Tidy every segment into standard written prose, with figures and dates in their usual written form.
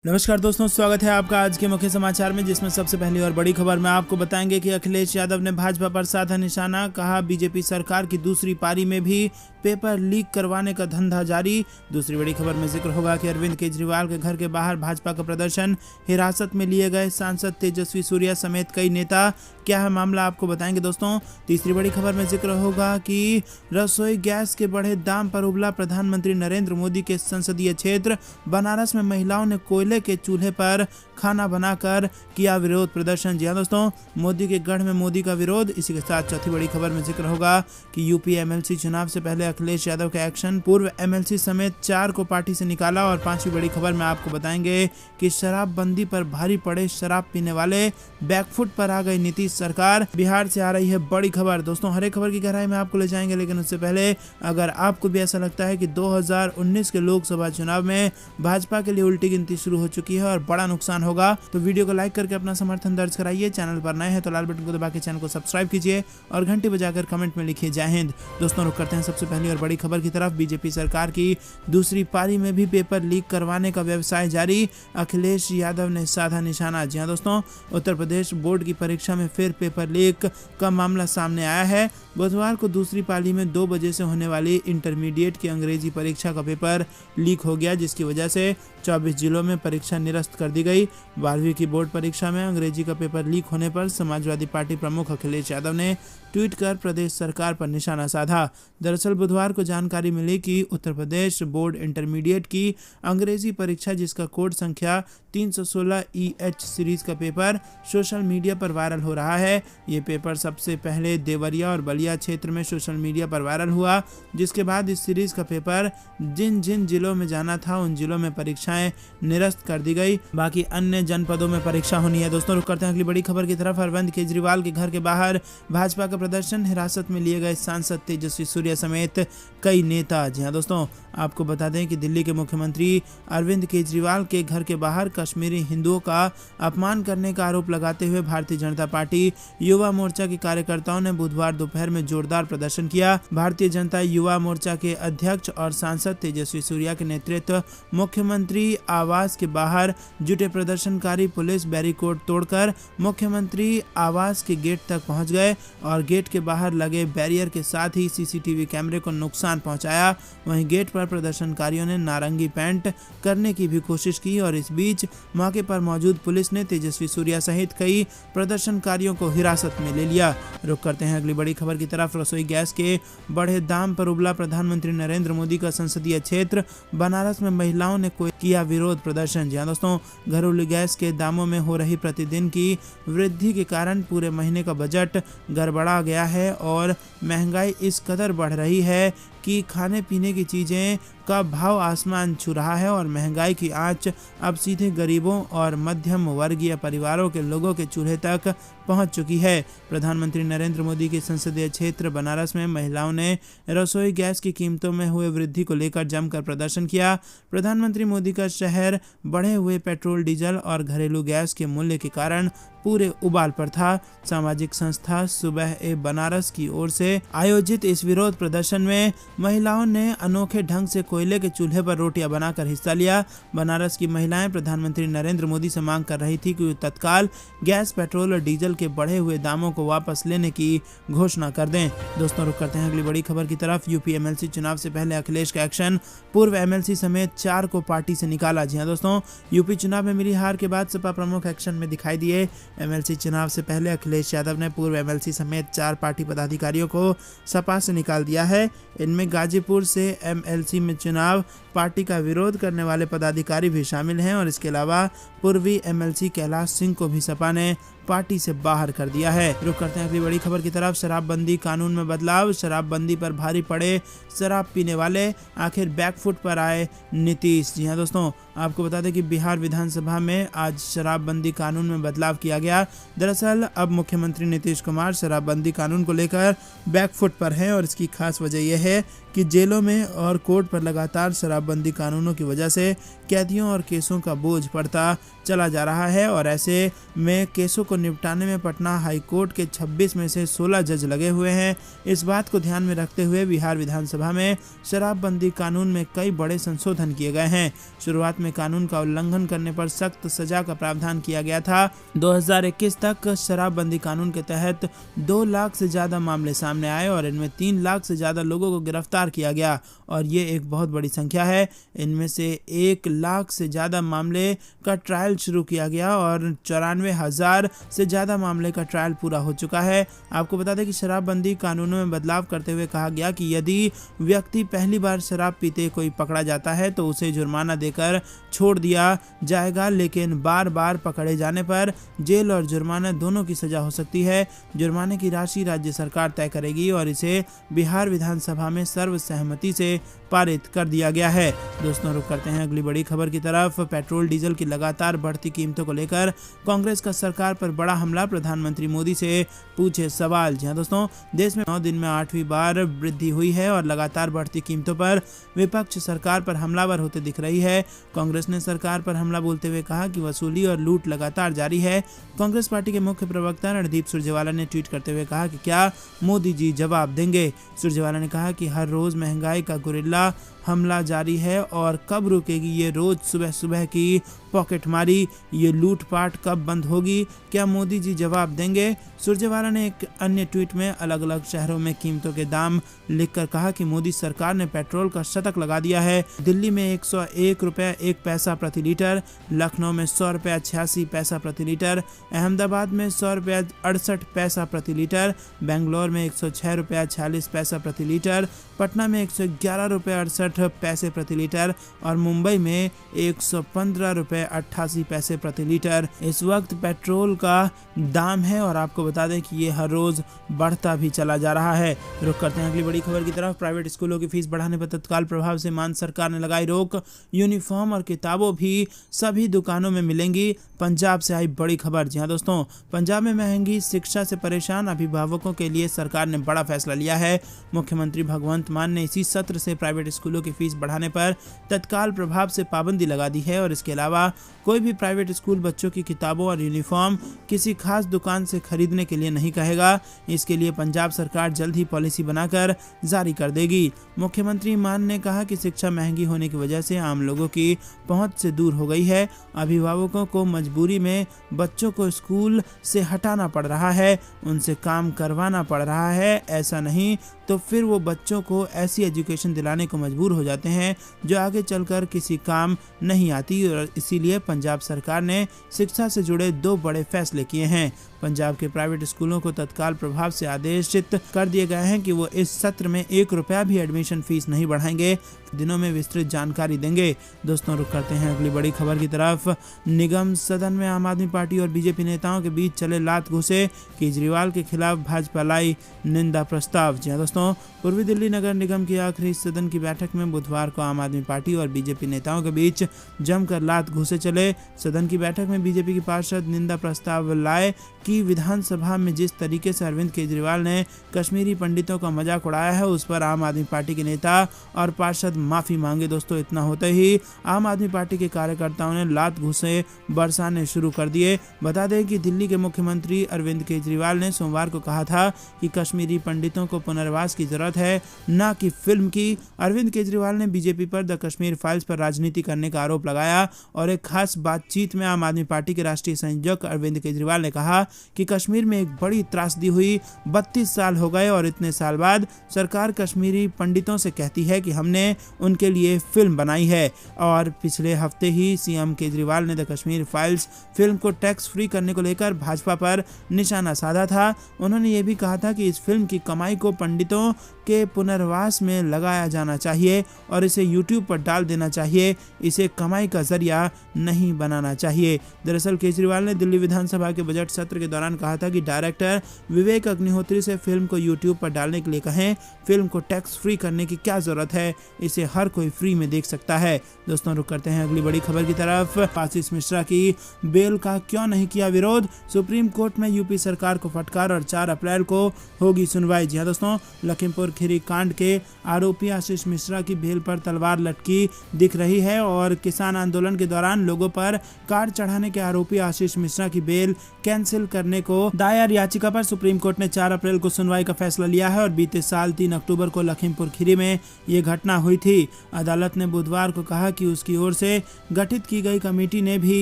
नमस्कार दोस्तों, स्वागत है आपका आज के मुख्य समाचार में, जिसमें सबसे पहली और बड़ी खबर में आपको बताएंगे कि अखिलेश यादव ने भाजपा पर साधा निशाना। कहा, बीजेपी सरकार की दूसरी पारी में भी पेपर लीक करवाने का धंधा जारी। दूसरी बड़ी खबर में जिक्र होगा कि अरविंद केजरीवाल के घर के बाहर भाजपा का प्रदर्शन, हिरासत में लिए गए सांसद तेजस्वी सूर्या समेत कई नेता। क्या है मामला, आपको बताएंगे दोस्तों। तीसरी बड़ी खबर में जिक्र होगा कि रसोई गैस के बढ़े दाम पर उबला प्रधानमंत्री नरेंद्र मोदी के संसदीय क्षेत्र बनारस में महिलाओं ने कोयले के चूल्हे पर खाना बनाकर किया विरोध प्रदर्शन। जी हां दोस्तों, मोदी के गढ़ में मोदी का विरोध। इसी के साथ चौथी बड़ी खबर में जिक्र होगा कि यूपी एमएलसी चुनाव से पहले अखिलेश यादव का एक्शन, पूर्व एमएलसी समेत 4 को पार्टी से निकाला। और पांचवी बड़ी खबर में आपको बताएंगे कि शराबबंदी पर भारी पड़े शराब पीने वाले, बैकफुट पर आ गई नीतीश सरकार। बिहार से आ रही है बड़ी खबर। दोस्तों, हर एक खबर की गहराई में आपको ले जाएंगे, लेकिन उससे पहले अगर आपको भी ऐसा लगता है कि 2019 के लोकसभा चुनाव में भाजपा के लिए उल्टी गिनती शुरू हो चुकी है और बड़ा नुकसान होगा, तो वीडियो को लाइक करके अपना समर्थन दर्ज कराइए। चैनल पर नए हैं तो लाल बटन को दबा के चैनल को सब्सक्राइब कीजिए और घंटी बजाकर कमेंट में लिखिए जय हिंद। दोस्तों, रुक करते हैं सबसे पहली और बड़ी खबर की तरफ। बीजेपी सरकार की दूसरी पारी में भी पेपर लीक करवाने का व्यवसाय जारी। अखिलेश यादव ने साधा निशाना। जी हां दोस्तों, उत्तर प्रदेश बोर्ड की परीक्षा में फिर पेपर लीक का मामला सामने आया है। बुधवार को दूसरी पाली में 2 बजे से होने वाली इंटरमीडिएट की अंग्रेजी परीक्षा का पेपर लीक हो गया, जिसकी वजह से 24 जिलों में परीक्षा निरस्त कर दी गई। 12वीं की बोर्ड परीक्षा में अंग्रेजी का पेपर लीक होने पर समाजवादी पार्टी प्रमुख अखिलेश यादव ने ट्वीट कर प्रदेश सरकार पर निशाना साधा। दरअसल बुधवार को जानकारी मिली कि उत्तर प्रदेश बोर्ड इंटरमीडिएट की अंग्रेजी परीक्षा, जिसका कोड संख्या 316 EH सीरीज का पेपर सोशल मीडिया पर वायरल हो रहा है। ये पेपर सबसे पहले देवरिया और बलिया क्षेत्र में सोशल मीडिया पर वायरल हुआ, जिसके बाद इस सीरीज का पेपर जिन जिन जिलों में जाना था उन जिलों में परीक्षाएं निरस्त कर दी गई। बाकी अन्य जनपदों में परीक्षा होनी है। दोस्तों, रुक करते हैं अगली बड़ी खबर की तरफ। अरविंद केजरीवाल के घर के बाहर भाजपा का प्रदर्शन, हिरासत में लिए गए सांसद तेजस्वी सूर्या समेत कई नेता। जी हां दोस्तों, आपको बता दें कि दिल्ली के मुख्यमंत्री अरविंद केजरीवाल के घर के बाहर कश्मीरी हिंदुओं का अपमान करने का आरोप लगाते हुए भारतीय जनता पार्टी युवा मोर्चा के कार्यकर्ताओं ने बुधवार दोपहर में जोरदार प्रदर्शन किया। भारतीय जनता युवा मोर्चा के अध्यक्ष और सांसद तेजस्वी सूर्या के नेतृत्व मुख्यमंत्री आवास के बाहर जुटे प्रदर्शनकारी पुलिस बैरिकेड तोड़कर मुख्यमंत्री आवास के गेट तक पहुंच गए और गेट के बाहर लगे बैरियर के साथ ही सीसीटीवी कैमरे को नुकसान पहुंचाया। वहीं गेट पर प्रदर्शनकारियों ने नारंगी पेंट करने की भी कोशिश की और इस बीच मौके पर मौजूद पुलिस ने तेजस्वी सूर्या सहित कई प्रदर्शनकारियों को हिरासत में ले लिया। रुक करते हैं अगली बड़ी खबर की तरफ। रसोई गैस के बढ़े दाम पर उबला प्रधानमंत्री नरेंद्र मोदी का संसदीय क्षेत्र बनारस में महिलाओं ने किया विरोध प्रदर्शन। जी हां दोस्तों, घरेलू गैस के दामों में हो रही प्रतिदिन की वृद्धि के कारण पूरे महीने का बजट गड़बड़ा गया है और महंगाई इस कदर बढ़ रही है कि खाने पीने की चीज़ें का भाव आसमान छू रहा है और महंगाई की आंच अब सीधे गरीबों और मध्यम वर्गीय परिवारों के लोगों के चूल्हे तक पहुंच चुकी है। प्रधानमंत्री नरेंद्र मोदी के संसदीय क्षेत्र बनारस में महिलाओं ने रसोई गैस की कीमतों में हुए वृद्धि को लेकर जमकर प्रदर्शन किया। प्रधानमंत्री मोदी का शहर बढ़े हुए पेट्रोल, डीजल और घरेलू गैस के मूल्य के कारण पूरे उबाल पर था। सामाजिक संस्था सुबह ए बनारस की ओर से आयोजित इस विरोध प्रदर्शन में महिलाओं ने अनोखे ढंग से कोयले के चूल्हे पर रोटियां बनाकर हिस्सा लिया। बनारस की महिलाएं प्रधानमंत्री नरेंद्र मोदी से मांग कर रही थी कि वे तत्काल गैस, पेट्रोल और डीजल के बढ़े हुए दामों को वापस लेने की घोषणा कर दें। दोस्तों, रुक करते हैं अगली बड़ी खबर की तरफ। यूपी एमएलसी चुनाव से पहले अखिलेश का एक्शन, पूर्व एमएलसी समेत 4 को पार्टी से निकाला। जी हां दोस्तों, यूपी चुनाव में मिली हार के बाद सपा प्रमुख एक्शन में दिखाई दिए। एमएलसी चुनाव से पहले अखिलेश यादव ने पूर्व एमएलसी समेत 4 पार्टी पदाधिकारियों को सपा से निकाल दिया है। इनमें गाजीपुर से एमएलसी में चुनाव पार्टी का विरोध करने वाले पदाधिकारी भी शामिल हैं और इसके अलावा पूर्वी एमएलसी कैलाश सिंह को भी सपा ने पार्टी से बाहर कर दिया है। रुक करते हैं अगली बड़ी खबर की तरफ। शराबबंदी कानून में बदलाव, शराबबंदी पर भारी पड़े शराब पीने वाले, आखिर बैकफुट पर आए नीतीश। जी हां दोस्तों, आपको बता दें कि बिहार विधानसभा में आज शराबबंदी कानून में बदलाव किया गया। दरअसल अब मुख्यमंत्री नीतीश कुमार शराबबंदी कानून को लेकर बैकफुट पर हैं और इसकी खास वजह यह है कि जेलों में और कोर्ट पर लगातार शराबबंदी कानूनों की वजह से कैदियों और केसों का बोझ पड़ता चला जा रहा है और ऐसे में केसों को निपटाने में पटना हाईकोर्ट के 26 में से 16 जज लगे हुए हैं। इस बात को ध्यान में रखते हुए बिहार विधानसभा में शराबबंदी कानून में कई बड़े संशोधन किए गए हैं। शुरुआत में कानून का उल्लंघन करने पर सख्त सजा का प्रावधान किया गया था। 2021 तक शराबबंदी कानून के तहत 2 लाख से ज्यादा मामले सामने आए और इनमें 3 लाख से ज्यादा लोगों को गिरफ्तार किया गया और ये एक बहुत बड़ी संख्या है। इनमें से 1 लाख से ज्यादा मामले का ट्रायल शुरू किया गया और 94,000 से ज्यादा मामले का ट्रायल पूरा हो चुका है। आपको बता दें कि शराबबंदी कानूनों में बदलाव करते हुए कहा गया कि यदि व्यक्ति पहली बार शराब पीते कोई पकड़ा जाता है तो उसे जुर्माना देकर छोड़ दिया जाएगा, लेकिन बार बार पकड़े जाने पर जेल और जुर्माना दोनों की सजा हो सकती है। जुर्माने की राशि राज्य सरकार तय करेगी और इसे बिहार विधानसभा में सर्वसहमति से पारित कर दिया गया है। दोस्तों, रुक करते हैं अगली बड़ी खबर की तरफ। पेट्रोल डीजल की लगातार बढ़ती कीमतों को लेकर कांग्रेस का सरकार पर बड़ा हमला, प्रधानमंत्री मोदी से पूछे सवाल। जी हां दोस्तों, देश में 9 दिन में 8वीं बार वृद्धि हुई है और लगातार बढ़ती कीमतों पर विपक्ष सरकार पर हमलावर होते दिख रही है। कांग्रेस ने सरकार पर हमला बोलते हुए कहा कि वसूली और लूट लगातार जारी है। कांग्रेस पार्टी के मुख्य प्रवक्ता रणदीप सुरजेवाला ने ट्वीट करते हुए कहा कि क्या मोदी जी जवाब देंगे। सुरजेवाला ने कहा कि हर रोज महंगाई का गुरिल्ला हमला जारी है और कब रुकेगी ये रोज सुबह सुबह की पॉकेटमारी, ये लूटपाट कब बंद होगी, क्या मोदी जी जवाब देंगे। सुरजेवाला ने एक अन्य ट्वीट में अलग अलग शहरों में कीमतों के दाम लिखकर कहा कि मोदी सरकार ने पेट्रोल का शतक लगा दिया है। दिल्ली में 101 रुपये 1 पैसा प्रति लीटर, लखनऊ में 100 रुपये 86 पैसा प्रति लीटर, अहमदाबाद में 100 रुपये 68 पैसा प्रति लीटर, बेंगलोर में 106 रुपये 46 पैसा प्रति लीटर, पटना में 111 रुपये 68 पैसे प्रति लीटर और मुंबई में 115 रुपये 88 पैसे प्रति लीटर इस वक्त पेट्रोल का दाम है और आपको बता दें कि ये हर रोज बढ़ता भी चला जा रहा है। रुक करते हैं अगली बड़ी खबर की तरफ। प्राइवेट स्कूलों की फीस बढ़ाने पर तत्काल प्रभाव से मान सरकार ने लगाई रोक, यूनिफॉर्म और किताबों भी सभी दुकानों में मिलेंगी। पंजाब से आई बड़ी खबर। जी हां दोस्तों, पंजाब में महंगी शिक्षा से परेशान अभिभावकों के लिए सरकार ने बड़ा फैसला लिया है। मुख्यमंत्री भगवंत मान ने इसी सत्र से प्राइवेट स्कूलों की फीस बढ़ाने पर तत्काल प्रभाव से पाबंदी लगा दी है और इसके अलावा कोई भी प्राइवेट स्कूल बच्चों की किताबों और यूनिफॉर्म किसी खास दुकान से खरीदने के लिए नहीं कहेगा। इसके लिए पंजाब सरकार जल्द ही पॉलिसी बनाकर जारी कर देगी। मुख्यमंत्री मान ने कहा कि शिक्षा महंगी होने की वजह से आम लोगों की पहुंच से दूर हो गई है। अभिभावकों को मजबूरी में बच्चों को स्कूल से हटाना पड़ रहा है, उनसे काम करवाना पड़ रहा है। ऐसा नहीं तो फिर वो बच्चों को ऐसी एजुकेशन दिलाने को मजबूर हो जाते हैं जो आगे चलकर किसी काम नहीं आती और इसीलिए पंजाब सरकार ने शिक्षा से जुड़े 2 बड़े फैसले किए हैं। पंजाब के प्राइवेट स्कूलों को तत्काल प्रभाव से आदेशित कर दिए गए हैं कि वो इस सत्र में 1 रुपया भी एडमिशन फीस नहीं बढ़ाएंगे। दिनों में विस्तृत जानकारी देंगे। दोस्तों, रुक करते हैं अगली बड़ी खबर की तरफ। निगम सदन में आम आदमी पार्टी और बीजेपी नेताओं के बीच चले लात घुसे, केजरीवाल के खिलाफ भाजपा लाई निंदा प्रस्ताव। जी हां दोस्तों, पूर्वी दिल्ली नगर निगम की आखिरी सदन की बैठक में बुधवार को आम आदमी पार्टी और बीजेपी नेताओं के बीच जमकर लात घुसे चले। सदन की बैठक में बीजेपी की पार्षद निंदा प्रस्ताव लाए कि विधानसभा में जिस तरीके से अरविंद केजरीवाल ने कश्मीरी पंडितों का मजाक उड़ाया है उस पर आम आदमी पार्टी के नेता और पार्षद माफी मांगे। दोस्तों, इतना होते ही आम आदमी पार्टी के कार्यकर्ताओं ने लात घुसे बरसाने शुरू कर दिए। बता दें कि दिल्ली के मुख्यमंत्री अरविंद केजरीवाल ने सोमवार को कहा था कि कश्मीरी पंडितों को पुनर्वास की जरूरत है, न कि फिल्म की। अरविंद केजरीवाल ने बीजेपी पर द कश्मीर फाइल्स पर राजनीति करने का आरोप लगाया और एक खास बातचीत में आम आदमी पार्टी के राष्ट्रीय संयोजक अरविंद केजरीवाल ने कहा कि कश्मीर में एक बड़ी त्रासदी हुई, 32 साल हो गए और इतने साल बाद सरकार कश्मीरी पंडितों से कहती है कि हमने उनके लिए फिल्म बनाई है। और पिछले हफ्ते ही सीएम केजरीवाल ने द कश्मीर फाइल्स फिल्म को टैक्स फ्री करने को लेकर भाजपा पर निशाना साधा था। उन्होंने ये भी कहा था कि इस फिल्म की कमाई को पंडितों के पुनर्वास में लगाया जाना चाहिए और इसे यूट्यूब पर डाल देना चाहिए, इसे कमाई का जरिया नहीं बनाना चाहिए। दरअसल केजरीवाल ने दिल्ली विधानसभा के बजट सत्र के दौरान कहा था कि डायरेक्टर विवेक अग्निहोत्री से फिल्म को यूट्यूब पर डालने के लिए कहें, फिल्म को टैक्स फ्री करने की क्या जरूरत है, इसे हर कोई फ्री में देख सकता है। दोस्तों, रुक करते हैं अगली बड़ी खबर की तरफ। आशीष मिश्रा की बेल का क्यों नहीं किया विरोध, सुप्रीम कोर्ट में यूपी सरकार को फटकार और 4 अप्रैल को होगी सुनवाई। जी हां दोस्तों, लखीमपुर खीरी कांड के आरोपी आशीष मिश्रा की बेल पर तलवार लटकी दिख रही है और किसान आंदोलन के दौरान लोगों पर कार चढ़ाने के आरोपी आशीष मिश्रा की बेल कैंसिल करने को दायर याचिका पर सुप्रीम कोर्ट ने 4 अप्रैल को सुनवाई का फैसला लिया है और बीते साल 3 अक्टूबर को लखीमपुर खीरी में ये घटना हुई थी। अदालत ने बुधवार को कहा कि उसकी ओर से गठित की गई कमेटी ने भी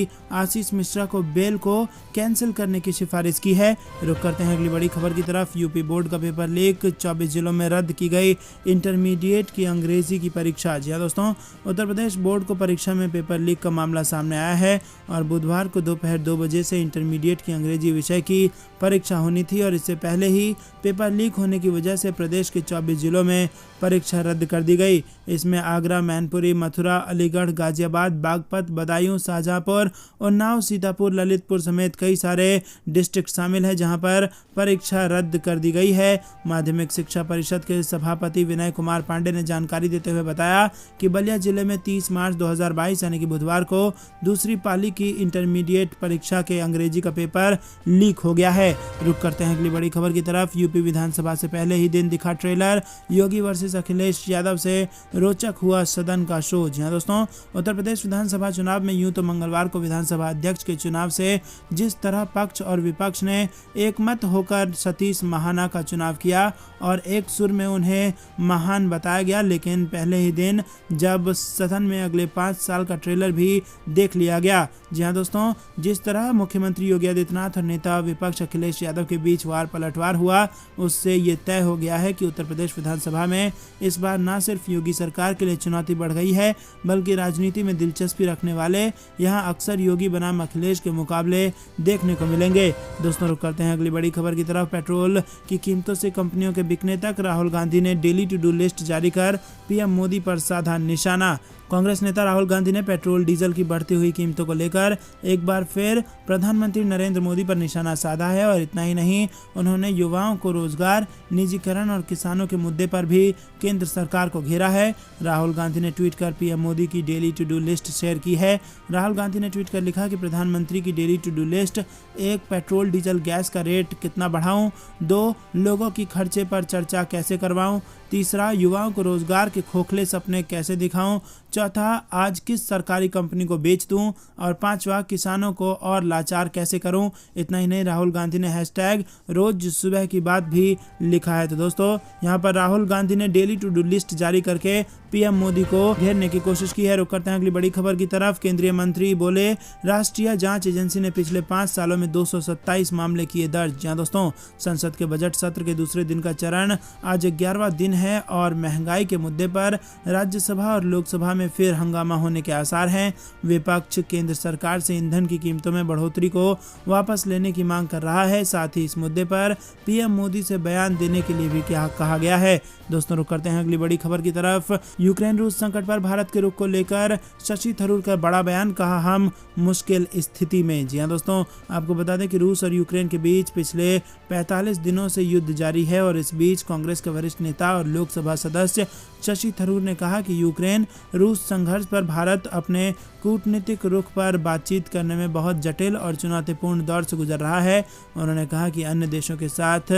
आशीष मिश्रा को बेल को कैंसिल करने की सिफारिश की है। रुक करते हैं अगली बड़ी खबर की तरफ। यूपी बोर्ड का पेपर लीक, 24 जिलों में रद्द की गई इंटरमीडिएट की अंग्रेजी की परीक्षा। जी दोस्तों, उत्तर प्रदेश बोर्ड को परीक्षा में पेपर लीक का मामला सामने आया है और बुधवार को दोपहर 2 बजे से इंटरमीडिएट की अंग्रेजी विषय की परीक्षा होनी थी और इससे पहले ही पेपर लीक होने की वजह से प्रदेश के 24 जिलों में परीक्षा रद्द कर दी गई। इसमें आगरा, मैनपुरी, मथुरा, अलीगढ़, गाजियाबाद, बागपत, बदायूं, शाहजहांपुर, उन्नाव, सीतापुर, ललितपुर समेत कई सारे डिस्ट्रिक्ट शामिल हैं जहां पर परीक्षा रद्द कर दी गई है। माध्यमिक शिक्षा परिषद के सभापति विनय कुमार पांडे ने जानकारी देते हुए बताया कि बलिया जिले में 30 मार्च 2022 यानी कि बुधवार को दूसरी पाली की इंटरमीडिएट परीक्षा के अंग्रेजी का पेपर लीक हो गया है। रुक करते हैं अगली बड़ी खबर की तरफ। यूपी विधानसभा से पहले ही दिन दिखा ट्रेलर, योगी वर्सेस अखिलेश यादव से रोचक हुआ सदन का शो। जी दोस्तों, उत्तर प्रदेश विधानसभा चुनाव में यूं तो मंगलवार को विधानसभा अध्यक्ष के चुनाव से जिस तरह पक्ष और विपक्ष ने एकमत होकर सतीश महाना का चुनाव किया और एक सुर में उन्हें महान बताया गया, लेकिन पहले ही दिन जब सदन में अगले 5 साल का ट्रेलर भी देख लिया गया। जी हाँ दोस्तों, जिस तरह मुख्यमंत्री योगी आदित्यनाथ और नेता विपक्ष अखिलेश यादव के बीच वार पलटवार हुआ, उससे ये तय हो गया है कि उत्तर प्रदेश विधानसभा में इस बार न सिर्फ योगी सरकार के लिए चुनौती बढ़ गई है, बल्कि राजनीति में दिलचस्पी रखने वाले यहाँ अक्सर योगी बनाम अखिलेश के मुकाबले देखने को मिलेंगे। दोस्तों, रुक करते हैं अगली बड़ी खबर की तरफ। पेट्रोल की कीमतों से कंपनियों के बिकने तक राहुल गांधी ने डेली टू डू लिस्ट जारी कर पीएम मोदी पर साधा निशाना। कांग्रेस नेता राहुल गांधी ने पेट्रोल डीजल की बढ़ती हुई कीमतों को लेकर एक बार फिर प्रधानमंत्री नरेंद्र मोदी पर निशाना साधा है और इतना ही नहीं, उन्होंने युवाओं को रोजगार, निजीकरण और किसानों के मुद्दे पर भी केंद्र सरकार को घेरा है। राहुल गांधी ने ट्वीट कर पीएम मोदी की daily to do list share की है। राहुल गांधी ने ट्वीट कर लिखा कि प्रधानमंत्री की daily to do list: 1. Petrol diesel gas का रेट कितना बढ़ाऊं? 2. लोगों की खर्चे पर चर्चा कैसे करवाऊं? 3. युवाओं को रोजगार के खोखले सपने कैसे दिखाऊं? 4. आज किस सरकारी कंपनी को बेच दूं? और 5वां, किसानों को और लाचार कैसे करूं? इतना ही नहीं, राहुल गांधी ने हैशटैग रोज सुबह की बात भी लिखा है। तो दोस्तों, यहाँ पर राहुल गांधी ने डेली टू डू लिस्ट जारी करके पीएम मोदी को घेरने की कोशिश की है। रुक करते हैं अगली बड़ी खबर की तरफ। केंद्रीय मंत्री बोले, राष्ट्रीय जांच एजेंसी ने पिछले 5 सालों में 227 मामले किए दर्ज। जहां दोस्तों, संसद के बजट सत्र के दूसरे दिन का चरण आज 11वां दिन है और महंगाई के मुद्दे पर राज्यसभा और लोकसभा में फिर हंगामा होने के आसार हैं। विपक्ष केंद्र सरकार से ईंधन की कीमतों में बढ़ोतरी को वापस लेने की मांग कर रहा है। साथ ही इस मुद्दे पर पीएम मोदी से बयान देने के लिए भी कहा गया है। दोस्तों, रुक करते हैं अगली बड़ी खबर की तरफ। यूक्रेन रूस संकट पर भारत के रुख को लेकर शशि थरूर का बड़ा बयान, कहा हम मुश्किल स्थिति में। जी हाँ दोस्तों, आपको बता दें कि रूस और यूक्रेन के बीच पिछले 45 दिनों से युद्ध जारी है और इस बीच कांग्रेस के वरिष्ठ नेता और लोकसभा सदस्य शशि थरूर ने कहा कि यूक्रेन रूस संघर्ष पर भारत अपने कूटनीतिक रुख पर बातचीत करने में बहुत जटिल और चुनौतीपूर्ण दौर से गुजर रहा है। उन्होंने कहा कि अन्य देशों के साथ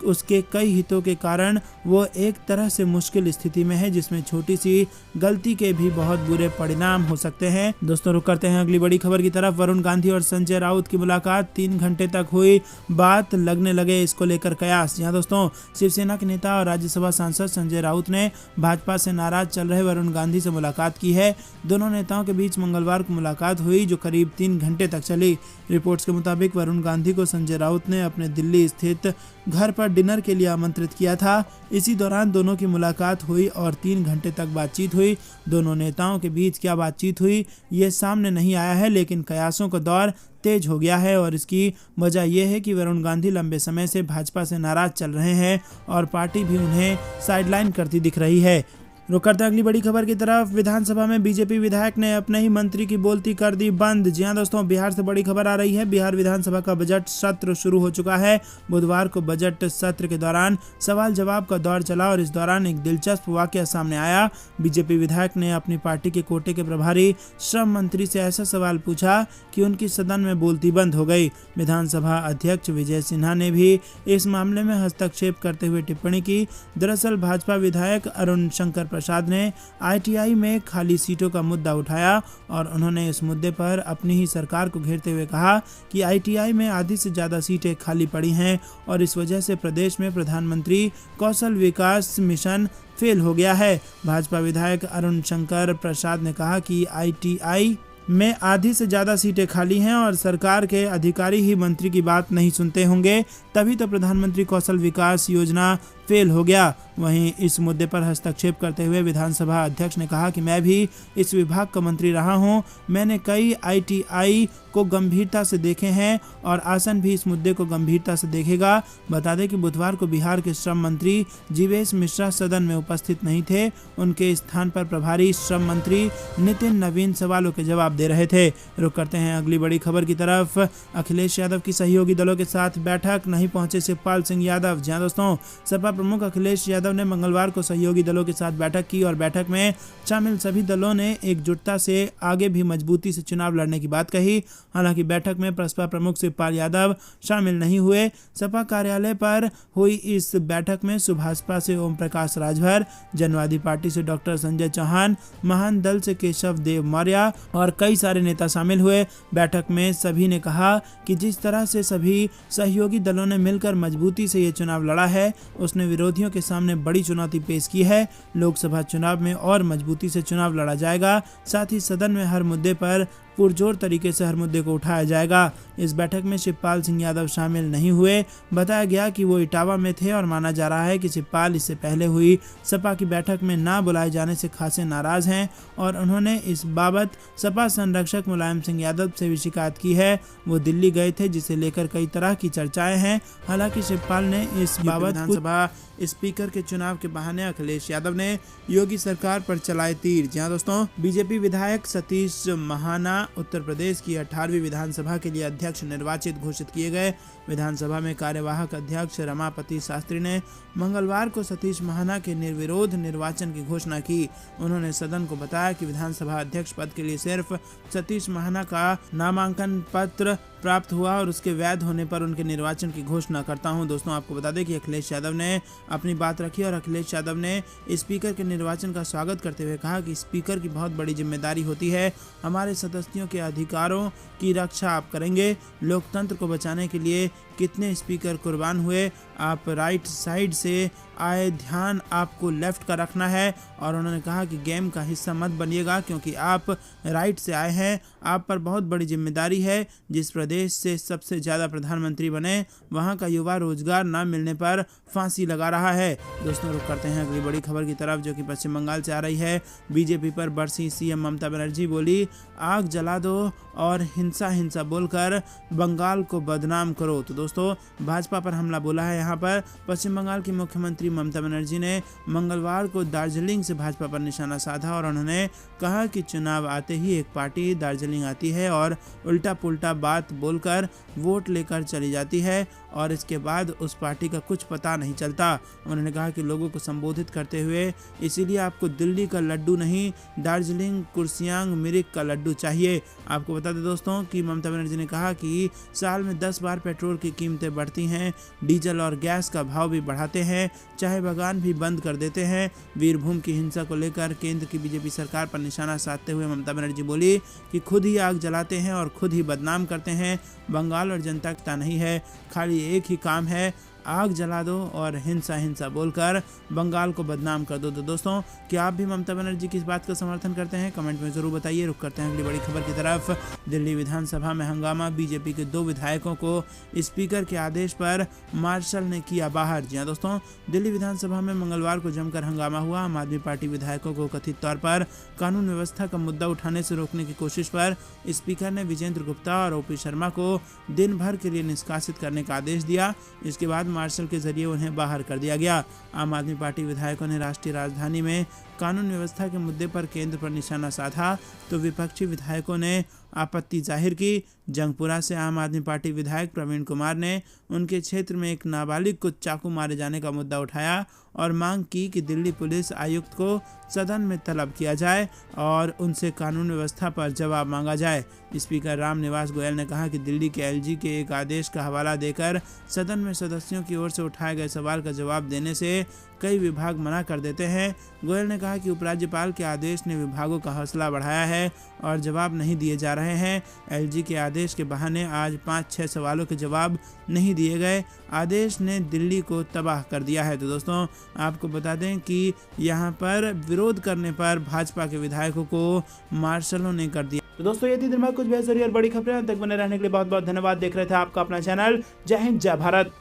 उसके कई हितों के कारण वो एक तरह से मुश्किल स्थिति में है, जिसमें छोटी सी गलती के भी बहुत बुरे परिणाम हो सकते हैं। दोस्तों, रुक करते हैं अगली बड़ी खबर की तरफ। वरुण गांधी और संजय राउत की मुलाकात, 3 घंटे तक हुई बात, लगने लगे इसको लेकर कयास। यहाँ दोस्तों, शिवसेना के नेता और राज्यसभा सांसद संजय राउत ने भाजपा से नाराज चल रहे वरुण गांधी से मुलाकात की है। दोनों नेताओं के बीच मंगलवार को मुलाकात हुई जो करीब 3 घंटे तक चली। रिपोर्ट्स के मुताबिक वरुण गांधी को संजय राउत ने अपने दिल्ली स्थित घर पर डिनर के लिए आमंत्रित किया था। इसी दौरान दोनों की मुलाकात हुई और 3 घंटे तक बातचीत हुई। दोनों नेताओं के बीच क्या बातचीत हुई ये सामने नहीं आया है, लेकिन कयासों का दौर तेज हो गया है और इसकी वजह यह है कि वरुण गांधी लंबे समय से भाजपा से नाराज चल रहे हैं और पार्टी भी उन्हें साइडलाइन करती दिख रही है। रुक करते हैं अगली बड़ी खबर की तरफ। विधानसभा में बीजेपी विधायक ने अपने ही मंत्री की बोलती कर दी बंद। जी हां दोस्तों, बिहार से बड़ी खबर आ रही है। बिहार विधानसभा का बजट सत्र शुरू हो चुका है। बुधवार को बजट सत्र के दौरान सवाल जवाब का दौर चला और इस दौरान एक दिलचस्प वाकया सामने आया। बीजेपी विधायक ने अपनी पार्टी के कोटे के प्रभारी श्रम मंत्री से ऐसा सवाल पूछा कि उनकी सदन में बोलती बंद हो गई। विधानसभा अध्यक्ष विजय सिन्हा ने भी इस मामले में हस्तक्षेप करते हुए टिप्पणी की। दरअसल भाजपा विधायक अरुण शंकर प्रसाद ने आईटीआई में खाली सीटों का मुद्दा उठाया और उन्होंने इस मुद्दे पर अपनी ही सरकार को घेरते हुए कहा कि आईटीआई में आधी से ज्यादा सीटें खाली पड़ी हैं और इस वजह से प्रदेश में प्रधानमंत्री कौशल विकास मिशन फेल हो गया है। भाजपा विधायक अरुण शंकर प्रसाद ने कहा कि आईटीआई में आधी से ज़्यादा सीटें खाली हैं और सरकार के अधिकारी ही मंत्री की बात नहीं सुनते होंगे, तभी तो प्रधानमंत्री कौशल विकास योजना फेल हो गया। वहीं इस मुद्दे पर हस्तक्षेप करते हुए विधानसभा अध्यक्ष ने कहा कि मैं भी इस विभाग का मंत्री रहा हूं। मैंने कई आईटीआई को गंभीरता से देखे हैं और आसन भी इस मुद्दे को गंभीरता से देखेगा। बता दें कि बुधवार को बिहार के श्रम मंत्री जीवेश मिश्रा सदन में उपस्थित नहीं थे। उनके स्थान पर प्रभारी श्रम मंत्री नितिन नवीन सवालों के जवाब दे रहे थे। रुक करते हैं अगली बड़ी खबर की तरफ। अखिलेश यादव की सहयोगी दलों के साथ बैठक, नहीं पहुंचे शिवपाल सिंह यादव। जी हां दोस्तों, सपा प्रमुख अखिलेश यादव ने मंगलवार को सहयोगी दलों के साथ बैठक की और बैठक में शामिल सभी दलों ने एकजुटता से आगे भी मजबूती से चुनाव लड़ने की बात कही। हालांकि बैठक में प्रसपा प्रमुख शिवपाल यादव शामिल नहीं हुए। सपा कार्यालय पर हुई इस बैठक में सुभाषपा से ओम प्रकाश राजभर, जनवादी पार्टी से डॉक्टर संजय चौहान, महान दल से केशव देव मौर्य और कई सारे नेता शामिल हुए। बैठक में सभी ने कहा कि जिस तरह से सभी सहयोगी दलों ने मिलकर मजबूती से ये चुनाव लड़ा है, उसने विरोधियों के सामने बड़ी चुनौती पेश की है। लोकसभा चुनाव में और मजबूती से चुनाव लड़ा जाएगा। साथ ही सदन में हर मुद्दे पर पुरजोर तरीके से हर मुद्दे को उठाया जाएगा। इस बैठक में शिवपाल सिंह यादव शामिल नहीं हुए। बताया गया कि वो इटावा में थे और माना जा रहा है कि शिवपाल इससे पहले हुई सपा की बैठक में ना बुलाए जाने से खासे नाराज हैं और उन्होंने इस बाबत सपा संरक्षक मुलायम सिंह यादव से भी शिकायत की है। वो दिल्ली गए थे, जिसे लेकर कई तरह की चर्चाएं हैं। हालांकि शिवपाल ने इस बाबत विधानसभा स्पीकर के चुनाव के बहाने अखिलेश यादव ने योगी सरकार पर चलाए तीर। जी हां दोस्तों, बीजेपी विधायक सतीश महाना उत्तर प्रदेश की 18वीं विधानसभा के लिए अध्यक्ष निर्वाचित घोषित किए गए। विधानसभा में कार्यवाहक अध्यक्ष रमापति शास्त्री ने मंगलवार को सतीश महाना के निर्विरोध निर्वाचन की घोषणा की। उन्होंने सदन को बताया कि विधानसभा अध्यक्ष पद के लिए सिर्फ सतीश महाना का नामांकन पत्र प्राप्त हुआ और उसके वैध होने पर उनके निर्वाचन की घोषणा करता हूं। दोस्तों, आपको बता दें कि अखिलेश यादव ने अपनी बात रखी और अखिलेश यादव ने स्पीकर के निर्वाचन का स्वागत करते हुए कहा कि स्पीकर की बहुत बड़ी जिम्मेदारी होती है। हमारे सदस्यों के अधिकारों की रक्षा आप करेंगे। लोकतंत्र को बचाने के लिए कितने स्पीकर कुर्बान हुए। आप राइट साइड से आए, ध्यान आपको लेफ्ट का रखना है। और उन्होंने कहा कि गेम का हिस्सा मत बनिएगा, क्योंकि आप राइट से आए हैं। आप पर बहुत बड़ी जिम्मेदारी है। जिस प्रदेश से सबसे ज़्यादा प्रधानमंत्री बने, वहां का युवा रोजगार न मिलने पर फांसी लगा रहा है। दोस्तों, रुक करते हैं अगली बड़ी खबर की तरफ, जो कि पश्चिम बंगाल से आ रही है। बीजेपी पर बरसी सीएम ममता बनर्जी, बोली आग जला दो और हिंसा हिंसा बोलकर बंगाल को बदनाम करो। तो दोस्तों, भाजपा पर हमला बोला है। यहाँ पर पश्चिम बंगाल की मुख्यमंत्री ममता बनर्जी ने मंगलवार को दार्जिलिंग से भाजपा पर निशाना साधा और उन्होंने कहा कि चुनाव आते ही एक पार्टी दार्जिलिंग आती है और उल्टा पुल्टा बात बोलकर वोट लेकर चली जाती है और इसके बाद उस पार्टी का कुछ पता नहीं चलता। उन्होंने कहा कि लोगों को संबोधित करते हुए, इसीलिए आपको दिल्ली का लड्डू नहीं, दार्जिलिंग, कुर्सियांग, मिरिक का लड्डू चाहिए। आपको बता दें दोस्तों कि ममता बनर्जी ने कहा कि साल में 10 बार पेट्रोल की कीमतें बढ़ती हैं, डीजल और गैस का भाव भी बढ़ाते हैं, चाहे बागान भी बंद कर देते हैं। वीरभूम की हिंसा को लेकर केंद्र की बीजेपी सरकार पर निशाना साधते हुए ममता बनर्जी बोली कि खुद ही आग जलाते हैं और खुद ही बदनाम करते हैं। बंगाल और जनता का नहीं है, खाली एक ही काम है, आग जला दो और हिंसा हिंसा बोलकर बंगाल को बदनाम कर दो। तो दोस्तों, क्या आप भी ममता बनर्जी की इस बात का समर्थन करते हैं? कमेंट में जरूर बताइए। रुक करते हैं अगली बड़ी खबर की तरफ। दिल्ली विधानसभा में हंगामा, बीजेपी के 2 विधायकों को स्पीकर के आदेश पर मार्शल ने किया बाहर। जी हां दोस्तों, दिल्ली विधानसभा में मंगलवार को जमकर हंगामा हुआ। आम आदमी पार्टी विधायकों को कथित तौर पर कानून व्यवस्था का मुद्दा उठाने से रोकने की कोशिश पर स्पीकर ने विजेंद्र गुप्ता और ओपी शर्मा को दिन भर के लिए निष्कासित करने का आदेश दिया। इसके बाद मार्शल के जरिए उन्हें बाहर कर दिया गया। आम आदमी पार्टी विधायकों ने राष्ट्रीय राजधानी में कानून व्यवस्था के मुद्दे पर केंद्र पर निशाना साधा तो विपक्षी विधायकों ने आपत्ति जाहिर की। जंगपुरा से आम आदमी पार्टी विधायक प्रवीण कुमार ने उनके क्षेत्र में एक नाबालिग को चाकू मारे जाने का मुद्दा उठाया और मांग की कि दिल्ली पुलिस आयुक्त को सदन में तलब किया जाए और उनसे कानून व्यवस्था पर जवाब मांगा जाए। स्पीकर राम निवास गोयल ने कहा कि दिल्ली के एलजी के एक आदेश का हवाला देकर सदन में सदस्यों की ओर से उठाए गए सवाल का जवाब देने से कई विभाग मना कर देते हैं। गोयल ने कहा कि उपराज्यपाल के आदेश ने विभागों का हौसला बढ़ाया है और जवाब नहीं दिए जा रहे हैं। एलजी के आदेश के बहाने आज 5-6 सवालों के जवाब नहीं दिए गए। आदेश ने दिल्ली को तबाह कर दिया है। तो दोस्तों, आपको बता दें कि यहाँ पर विरोध करने पर भाजपा के विधायकों को मार्शलों ने कर दिया। तो दोस्तों, ये थी दिन भर कुछ बेहतरीन और बड़ी खबरें। तक बने रहने के लिए बहुत बहुत धन्यवाद। देख रहे थे आपका अपना चैनल। जय हिंद, जय भारत।